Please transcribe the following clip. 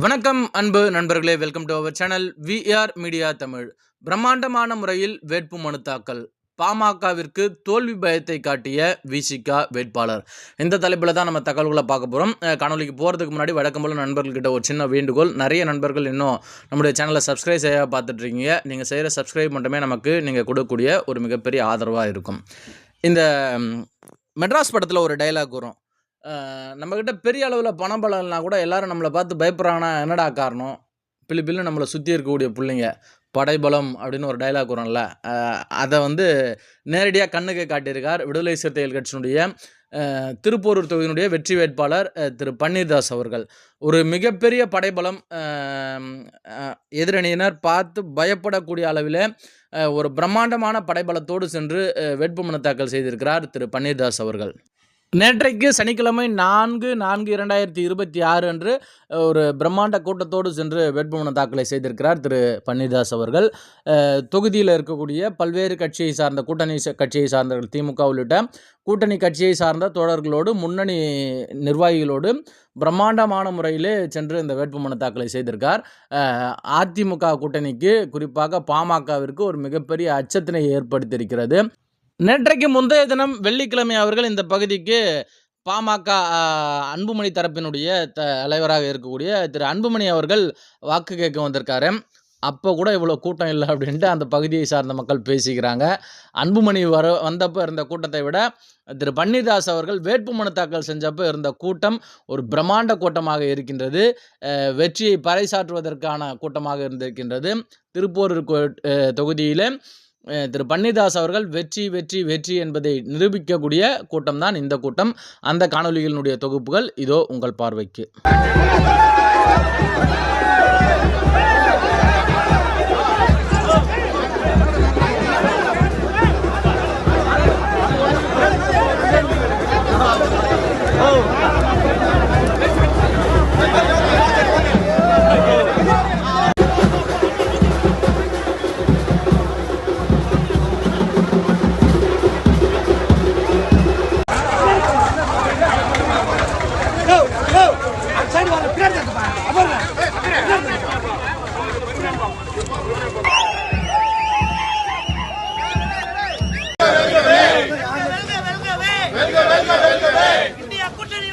வணக்கம் அன்பு நண்பர்களே, welcome to our channel VR media Tamil. பிரம்மாண்டமான முறையில் வேட்புமனு தாக்கல், பாமகவிற்கு தோல்வி பயத்தை காட்டிய விசிக வேட்பாளர். இந்த தலைப்பில் தான் நம்ம தகவல்களை பார்க்க போகிறோம். காணொலிக்கு போகிறதுக்கு முன்னாடி வழக்கம் போல நண்பர்கள்கிட்ட ஒரு சின்ன வேண்டுகோள். நிறைய நண்பர்கள் இன்னும் நம்முடைய சேனலை சப்ஸ்கிரைப் செய்ய பார்த்துட்ருக்கீங்க. நீங்கள் செய்கிற சப்ஸ்கிரைப் மட்டுமே நமக்கு நீங்கள் கொடுக்கக்கூடிய ஒரு மிகப்பெரிய ஆதரவாக இருக்கும். இந்த மெட்ராஸ் படத்தில் ஒரு டைலாக் வரும், நம்மக்கிட்ட பெரிய அளவில் பணம் பலம்னா கூட எல்லாரும் நம்மளை பார்த்து பயப்படுறாங்கன்னா என்னடா காரணம்? பிள்ளைன்னு நம்மளை சுற்றி இருக்கக்கூடிய பிள்ளைங்க படைபலம் அப்படின்னு ஒரு டைலாக் வரும்ல, அதை நேரடியாக கண்ணுக்கு காட்டியிருக்கார் விடுதலை சிறுத்தைகள் கட்சியினுடைய திருப்போரூர் தொகுதியினுடைய வெற்றி வேட்பாளர் திரு பன்னீர்தாஸ் அவர்கள். ஒரு மிகப்பெரிய படைபலம், எதிரணியினர் பார்த்து பயப்படக்கூடிய அளவில் ஒரு பிரம்மாண்டமான படைபலத்தோடு சென்று வேட்புமனு தாக்கல் செய்திருக்கிறார் திரு பன்னீர்தாஸ் அவர்கள். நேற்றைக்கு சனிக்கிழமை 4/4/2026 அன்று ஒரு பிரம்மாண்ட கூட்டத்தோடு சென்று வேட்புமனு தாக்கலை செய்திருக்கிறார் திரு பன்னீர்தாஸ் அவர்கள். தொகுதியில் இருக்கக்கூடிய பல்வேறு கட்சியை சார்ந்த கூட்டணி கட்சியை சார்ந்தவர்கள், திமுக உள்ளிட்ட கூட்டணி கட்சியை சார்ந்த தோழர்களோடு, முன்னணி நிர்வாகிகளோடு பிரம்மாண்டமான முறையிலே சென்று இந்த வேட்புமனு தாக்கலை செய்திருக்கார். அதிமுக கூட்டணிக்கு, குறிப்பாக பாமகவிற்கு ஒரு மிகப்பெரிய அச்சத்தினை ஏற்படுத்தியிருக்கிறது. நேற்றைக்கு முந்தைய தினம் வெள்ளிக்கிழமை அவர்கள் இந்த பகுதிக்கு பாமக அன்புமணி தரப்பினுடைய தலைவராக இருக்கக்கூடிய திரு அன்புமணி அவர்கள் வாக்கு கேட்க வந்திருக்காரு. அப்போ கூட இவ்வளோ கூட்டம் இல்லை அப்படின்ட்டு அந்த பகுதியை சார்ந்த மக்கள் பேசிக்கிறாங்க. அன்புமணி வந்தப்போ இருந்த கூட்டத்தை விட திரு பன்னீர்தாஸ் அவர்கள் வேட்புமனு தாக்கல் செஞ்சப்போ இருந்த கூட்டம் ஒரு பிரம்மாண்ட கூட்டமாக இருக்கின்றது. வெற்றியை பறைசாற்றுவதற்கான கூட்டமாக இருந்திருக்கின்றது. திருப்போரூர் தொகுதியில் திரு பன்னீர்தாஸ் அவர்கள் வெற்றி வெற்றி வெற்றி என்பதை நிரூபிக்கக்கூடிய கூட்டம் தான் இந்த கூட்டம். அந்த காணொலிகளினுடைய தொகுப்புகள் இதோ உங்கள் பார்வைக்கு. இந்தியா கூட்டணி